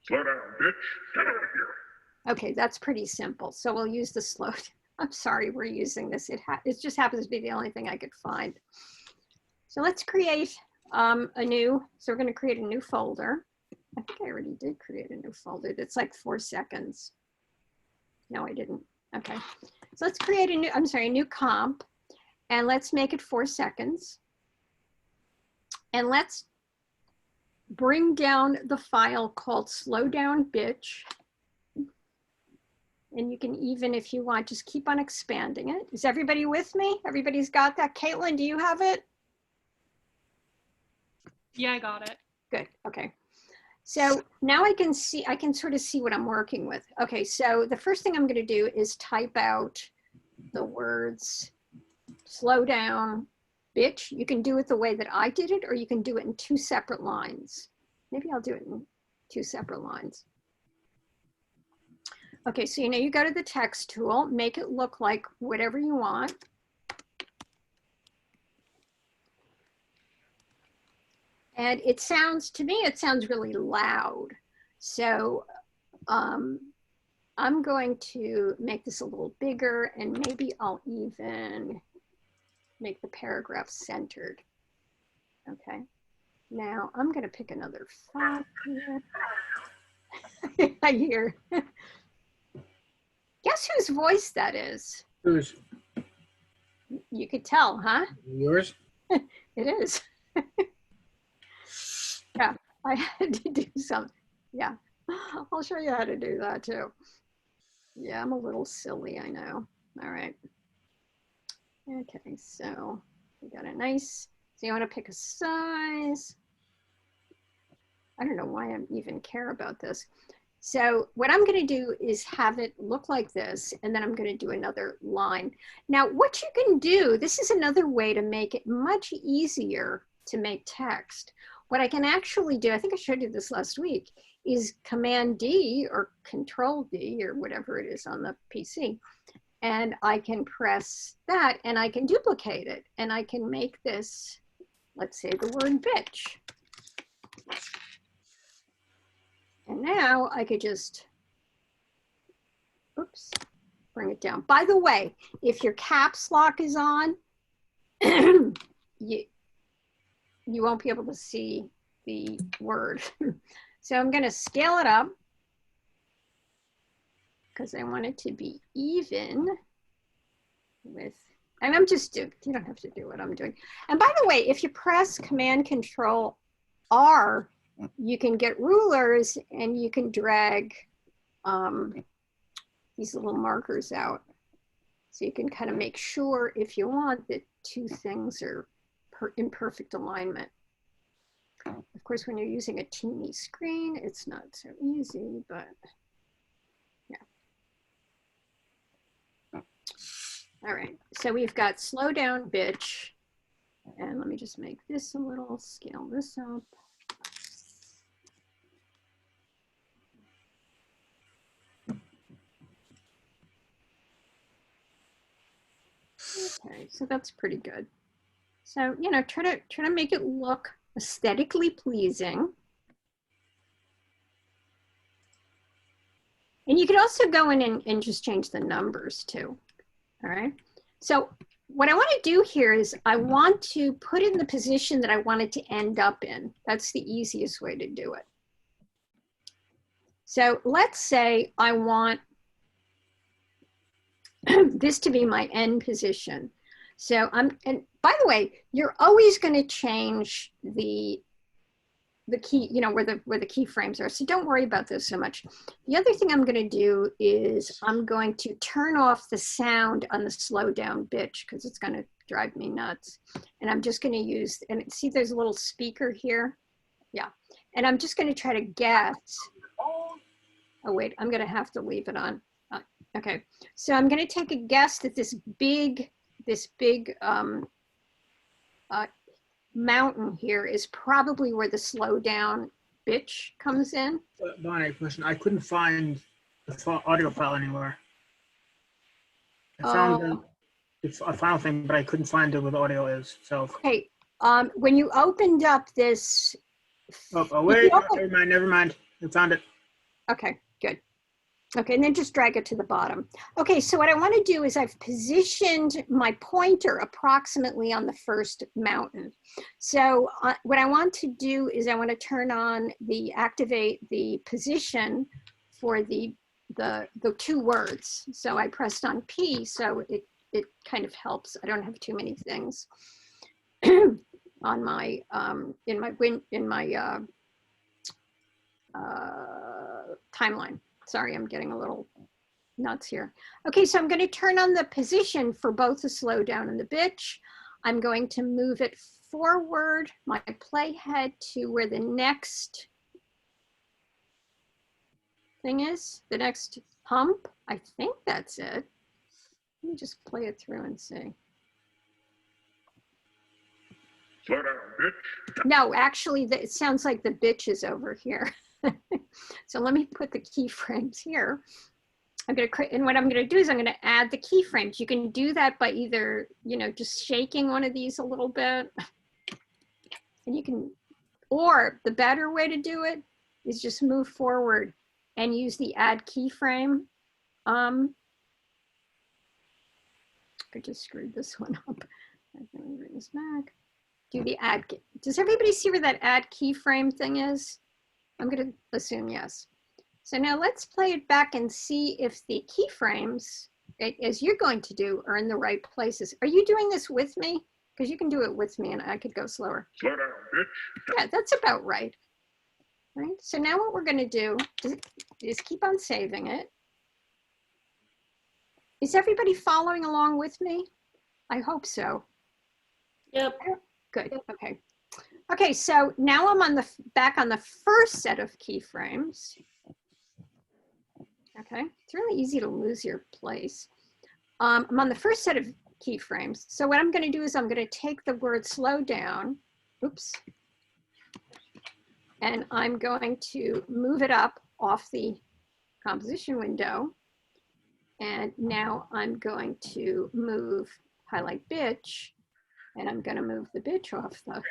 Slow down, bitch. Get out of here. Okay, that's pretty simple. So we'll use the slow. I'm sorry we're using this. It just happens to be the only thing I could find. So let's create a new, so we're going to create a new folder. I think I already did create a new folder. That's like 4 seconds. No, I didn't. Okay. So let's create a new, a new comp, and let's make it 4 seconds. And let's bring down the file called Slow Down Bitch. And you can even, if you want, just keep on expanding it. Is everybody with me? Everybody's got that? Caitlin, do you have it? Yeah, I got it. Good, okay. So now I can sort of see what I'm working with. Okay, so the first thing I'm gonna do is type out the words, slow down, bitch. You can do it the way that I did it, or you can do it in 2 separate lines. Maybe I'll do it in 2 separate lines. Okay, so you go to the text tool, make it look like whatever you want. And it sounds, to me, it sounds really loud. So I'm going to make this a little bigger, and maybe I'll even make the paragraph centered. Okay, now I'm gonna pick another font here. I hear. Guess whose voice that is? Whose? You could tell, huh? Yours? It is. Yeah, I had to do some. Yeah, I'll show you how to do that too. Yeah, I'm a little silly, I know. All right. Okay, so we got a nice, so you want to pick a size. I don't know why I even care about this. So what I'm going to do is have it look like this, and then I'm going to do another line. Now, what you can do, this is another way to make it much easier to make text. What I can actually do, I think I showed you this last week, is Command D or Control D or whatever it is on the PC. And I can press that and I can duplicate it. And I can make this, let's say the word bitch. And now I could just, oops, bring it down. By the way, if your caps lock is on, you won't be able to see the word. So I'm going to scale it up because I want it to be even with, and I'm just doing, you don't have to do what I'm doing. And by the way, if you press Command Control R, you can get rulers and you can drag these little markers out. So you can kind of make sure, if you want, that 2 things are in perfect alignment. Of course, when you're using a teeny screen, it's not so easy, but yeah. All right, so we've got slow down bitch. And let me just make this a little, scale this up. Okay, so that's pretty good. So, try to make it look aesthetically pleasing. And you could also go in and just change the numbers too. All right. So what I want to do here is I want to put it in the position that I want it to end up in. That's the easiest way to do it. So let's say I want this to be my end position. So and by the way, you're always going to change the key, where the keyframes are. So don't worry about this so much. The other thing I'm going to do is I'm going to turn off the sound on the slow down bitch because it's going to drive me nuts. And I'm just going to use, and see there's a little speaker here. Yeah. And I'm just going to try to guess. Oh wait, I'm going to have to leave it on. Okay. So I'm going to take a guess that this big mountain here is probably where the slow down bitch comes in. Bonnie, question. I couldn't find the audio file anywhere. I found a final thing, but I couldn't find it where the audio is. So okay, when you opened up this Oh, wait, open- never mind, never mind. I found it. Okay, good. Okay, and then just drag it to the bottom. Okay, so what I want to do is I've positioned my pointer approximately on the first mountain. So what I want to do is I want to turn on activate the position for the two words. So I pressed on P, so it kind of helps. I don't have too many things on my in my timeline. Sorry, I'm getting a little nuts here. Okay, so I'm going to turn on the position for both the slowdown and the bitch. I'm going to move it forward, my playhead, to where the next thing is, the next pump. I think that's it. Let me just play it through and see. Slow down, bitch. No, actually, it sounds like the bitch is over here. So let me put the keyframes here. And what I'm gonna do is I'm gonna add the keyframes. You can do that by either, just shaking one of these a little bit. And you can, or the better way to do it is just move forward and use the add keyframe. I just screwed this one up. I'm gonna bring this back. Do the add, does everybody see where that add keyframe thing is? I'm going to assume yes. So now let's play it back and see if the keyframes, as you're going to do, are in the right places. Are you doing this with me? Because you can do it with me and I could go slower. Slow down, bitch. Yeah, that's about right. Right. So now what we're going to do is keep on saving it. Is everybody following along with me? I hope so. Yep. Good. Okay. Okay, so now I'm back on the first set of keyframes. Okay, it's really easy to lose your place. I'm on the first set of keyframes. So what I'm going to do is I'm going to take the word slow down. Oops. And I'm going to move it up off the composition window. And now I'm going to highlight bitch, and I'm going to move the bitch off the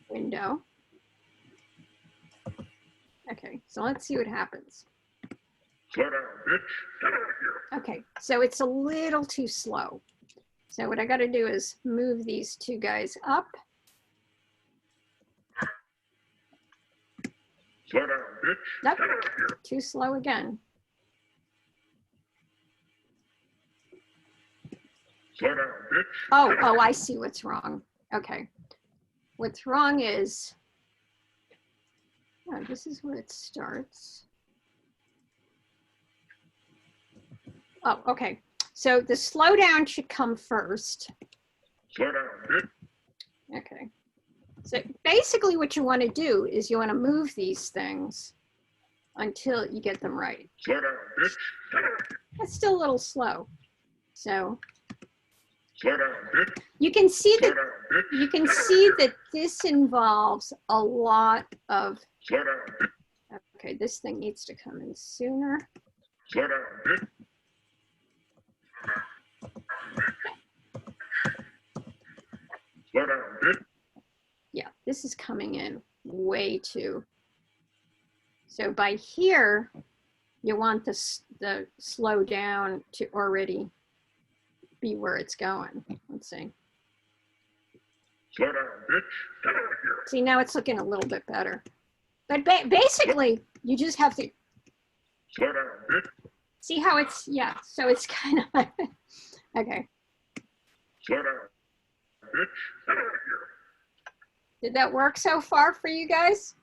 window. Okay, so let's see what happens. Slow down, bitch. Get out of here. Okay, so it's a little too slow. So what I got to do is move these two guys up. Slow down, bitch. Nope, Get out of here. too slow again. Slow down, bitch. Oh, I see what's wrong. Okay, what's wrong is, oh, this is where it starts. Oh, okay. So the slowdown should come first. Slow down, bitch. Okay. So basically what you want to do is you want to move these things until you get them right. Slow down, bitch. Get out of here. That's still a little slow. So Slow down, bitch. you can see Slow that down, bitch. you can see that this involves a lot of, Slow down, bitch. okay, this thing needs to come in sooner. Slow down, bitch. Slow down, bitch. Yeah, this is coming in way too. So by here, you want the slow down to already be where it's going. Let's see. Slow down, bitch. Get out of here. See, now it's looking a little bit better. But basically, you just have to Slow down, bitch. see how it's, yeah, so it's kind of, okay. Slow down, bitch. Get out of here. Did that work so far for you guys?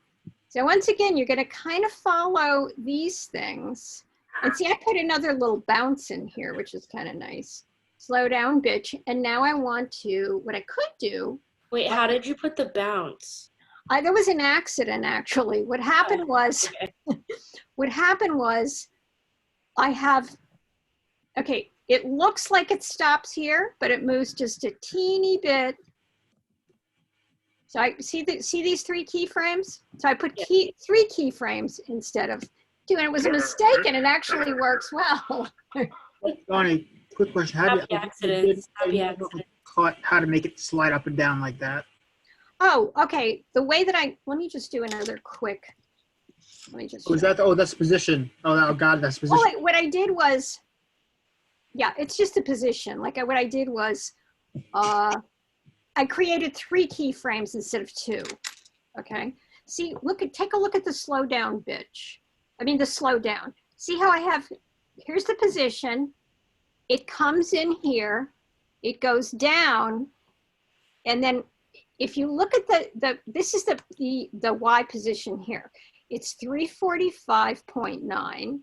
So once again, you're going to kind of follow these things. And see, I put another little bounce in here, which is kind of nice. Slow down, bitch. And now I want to, what I could do. Wait, how did you put the bounce? There was an accident, actually. What happened was, Okay. what happened was I have, okay, it looks like it stops here, but it moves just a teeny bit. So I see these three keyframes. So I put three keyframes instead of two, and it was a mistake, and it actually works well. Donnie, quick question. How Happy accidents. Happy accidents. caught how to make it slide up and down like that? Oh, okay. The way that let me just do another quick, let me just. Was that, oh, that's position. Oh, God, that's Well, position. what I did was, yeah, it's just a position. Like what I did was, I created 3 keyframes instead of 2. Okay. See, take a look at the slow down bitch. I mean, the slow down. See how I have, here's the position. It comes in here, it goes down. And then if you look at this is the Y position here. It's 345.9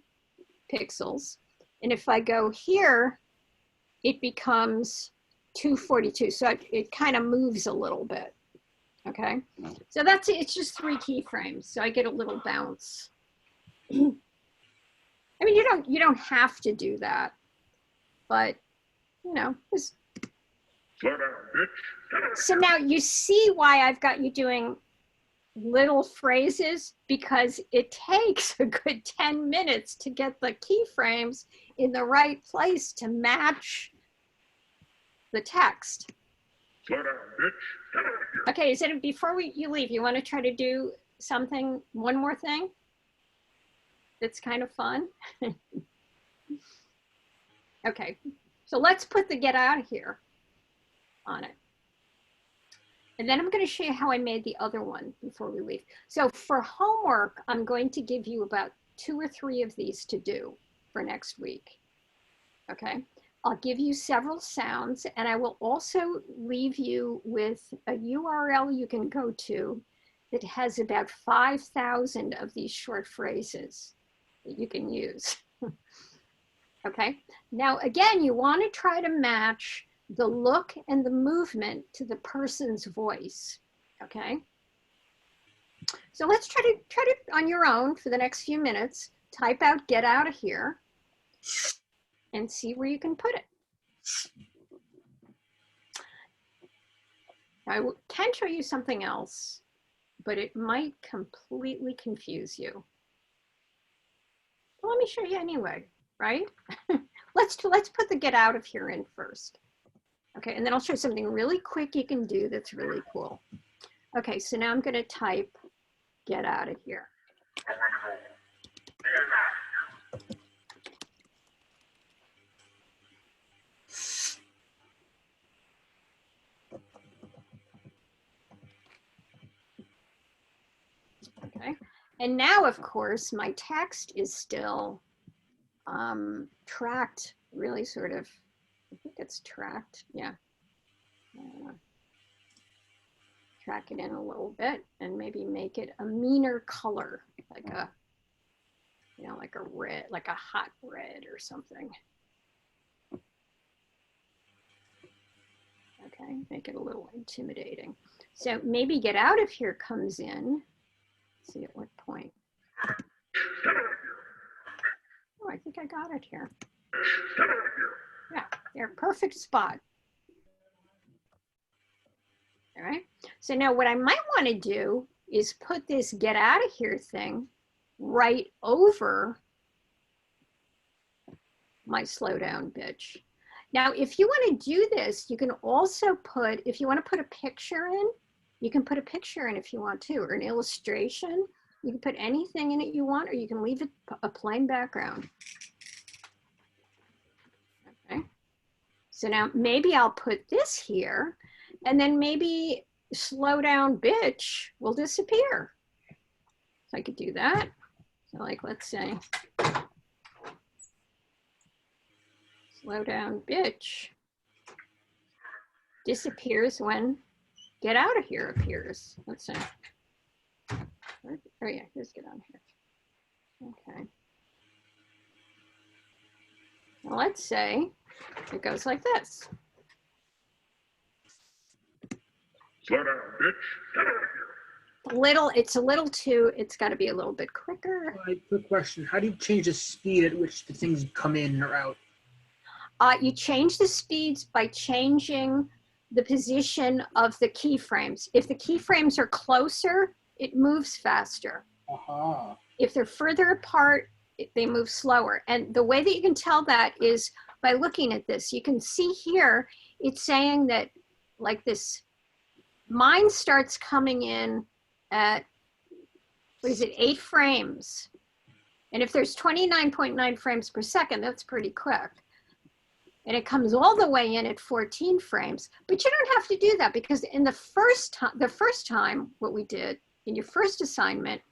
pixels. And if I go here, it becomes 242. So it kind of moves a little bit. Okay. So it's just 3 keyframes. So I get a little bounce. I mean, you don't have to do that, but just. Slow down, bitch. So now you see why I've got you doing little phrases, because it takes a good 10 minutes to get the keyframes in the right place to match the text. Slow down, bitch. Okay, is it before you leave, you want to try to do one more thing that's kind of fun? Okay, so let's put the get out of here on it. And then I'm going to show you how I made the other one before we leave. So for homework, I'm going to give you about 2 or 3 of these to do for next week. Okay. I'll give you several sounds, and I will also leave you with a URL you can go to that has about 5,000 of these short phrases that you can use. Okay. Now, again, you want to try to match the look and the movement to the person's voice. Okay. So let's try to on your own for the next few minutes, type out "get out of here" and see where you can put it. I can show you something else, but it might completely confuse you. Well, let me show you anyway, right? Let's put the "get out of here" in first. Okay, and then I'll show you something really quick you can do that's really cool. Okay, so now I'm going to type "get out of here." Okay, and now, of course, my text is still tracked, really sort of, I think it's tracked, yeah. Track it in a little bit and maybe make it a meaner color, like a, like a red, like a hot red or something. Okay, make it a little intimidating. So maybe "get out of here" comes in. Let's see at what point. Oh, I think I got it here. Yeah, they're perfect spot. All right. So now what I might want to do is put this "get out of here" thing right over my "slow down bitch." Now, if you want to do this, you can also put, if you want to put a picture in, you can put a picture in if you want to, or an illustration. You can put anything in it you want, or you can leave it a plain background. Okay. So now maybe I'll put this here, and then maybe "slow down bitch" will disappear. So I could do that. So like, let's say, "slow down bitch" disappears when "get out of here" appears. Let's say, oh yeah, here's "get out of here." Okay. Now let's say it goes like this. Slow down, bitch. It's a little too, it's got to be a little bit quicker. Quick question. How do you change the speed at which the things come in or out? You change the speeds by changing the position of the keyframes. If the keyframes are closer, it moves faster. Aha. If they're further apart, they move slower. And the way that you can tell that is by looking at this. You can see here, it's saying that like this mine starts coming in at, what is it, 8 frames. And if there's 29.9 frames per second, that's pretty quick. And it comes all the way in at 14 frames. But you don't have to do that, because in the first time, what we did in your first assignment,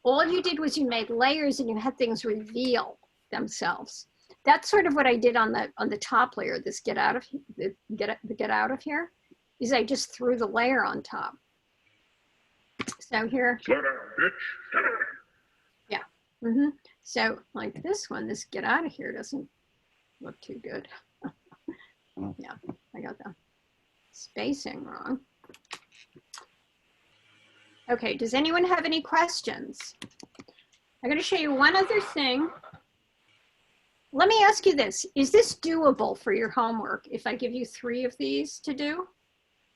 all you did was you made layers and you had things reveal themselves. That's sort of what I did on the top layer, this get out of here, is I just threw the layer on top. So here, Slow down, bitch. Slow down. So like this one, this get out of here doesn't look too good. Yeah, I got the spacing wrong. Okay, does anyone have any questions? I'm going to show you one other thing. Let me ask you this. Is this doable for your homework? If I give you 3 of these to do,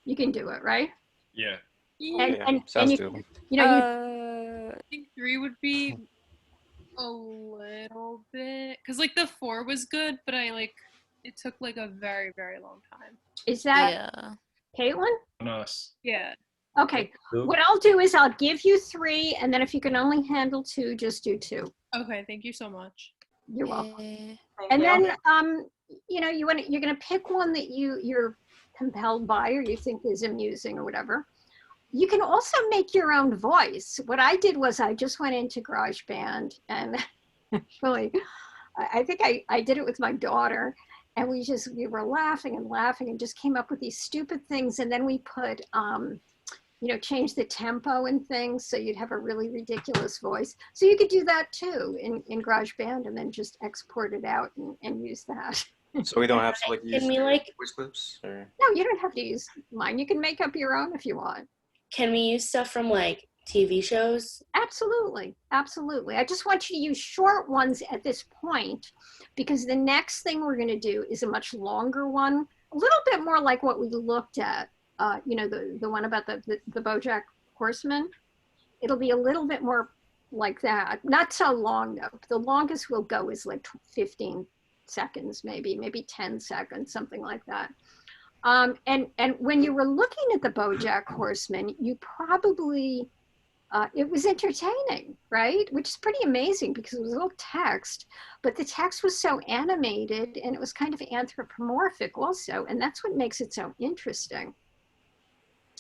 you can do it, right? Yeah. Sounds you, doable. you know, I think 3 would be a little bit, because like the 4 was good, but it took like a very, very long time. is that Yeah. Caitlin? On us. Yeah. Okay, what I'll do is I'll give you 3, and then if you can only handle 2, just do 2. Okay, thank you so much. You're welcome. Eh, And then, you know, you're gonna pick one that you're compelled by or you think is amusing or whatever. You can also make your own voice. What I did was I just went into GarageBand, and actually, I think I did it with my daughter, and we were laughing and just came up with these stupid things. And then we put, you know, change the tempo and things, so you'd have a really ridiculous voice. So you could do that too in GarageBand, and then just export it out and use that. So we don't have to like use Can we like, voice clips or? No, you don't have to use mine. You can make up your own if you want. can we use stuff from like TV shows? Absolutely, absolutely. I just want you to use short ones at this point, because the next thing we're going to do is a much longer one, a little bit more like what we looked at. You know, the one about the BoJack Horseman. It'll be a little bit more like that. Not so long though. The longest we'll go is like 15 seconds, maybe 10 seconds, something like that. And when you were looking at the BoJack Horseman, you probably, it was entertaining, right? Which is pretty amazing, because it was a little text, but the text was so animated and it was kind of anthropomorphic also. And that's what makes it so interesting.